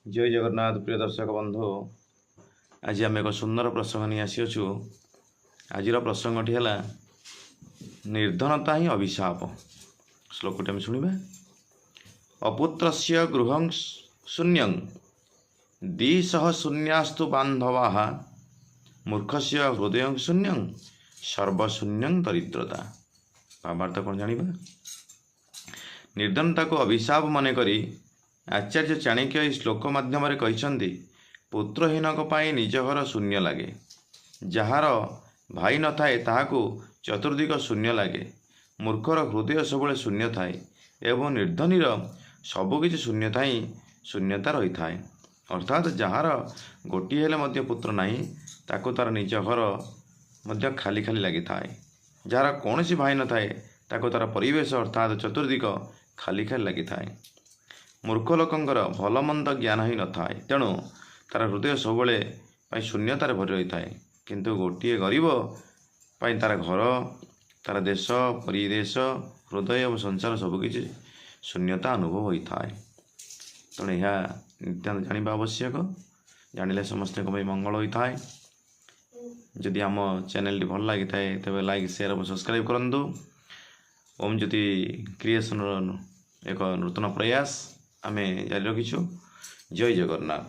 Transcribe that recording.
जय जगन्नाथ प्रिय दर्शक बंधु। आज आम एक सुंदर प्रसंग नहीं आसीचु। आज प्रसंगटी है निर्धनता ही अभिशाप। श्लोकटी आम शुणा। अपुत्रस्य गृहं शून्यं दिशः शून्यास्तु बांधवाः मूर्खस्य हृदय शून्यं सर्वशून्यं दरिद्रता। भावार्थ कौन जानिबा। निर्धनता को अभिशाप मन करी आचार्य चाणक्य इस श्लोक माध्यम कहते पुत्रहीनक पाई निज घर शून्य लगे, जार भाई न थाए ताहाकु चतुर्दिक शून्य लगे, मूर्खर हृदय सबले शून्य थाए एवं निर्धनीर सबकि शून्यता ही शून्यता रही थाए। अर्थात जार गोटे हेले पुत्र नहीं ताकू तार निज घर मध्य खाली खाली लगी थाए, जार कौन भाई न थाए ताकू तार परिवेश अर्थात चतुर्दिक खाली खाली लगी थाए। मूर्ख लोकंकर भल मंद ज्ञान ही न थाए, तेणु तार हृदय सबले शून्यतार भरी रही थाए। किंतु गोटे गरीब पाई तार घर, तार देश, परिदेश, हृदय और संसार सबकि शून्यता अनुभव होता है। तेणु यह नित्याন্ত जानिबा आवश्यक। जानिले समस्त मंगल होता है। जदि आम चैनल भल लगी थाए तेज लाइक शेयर और सब्सक्राइब करंतु। ओम ज्योति क्रिएशन एक नूतन प्रयास आमे जारी रखीछु। जय जगन्नाथ।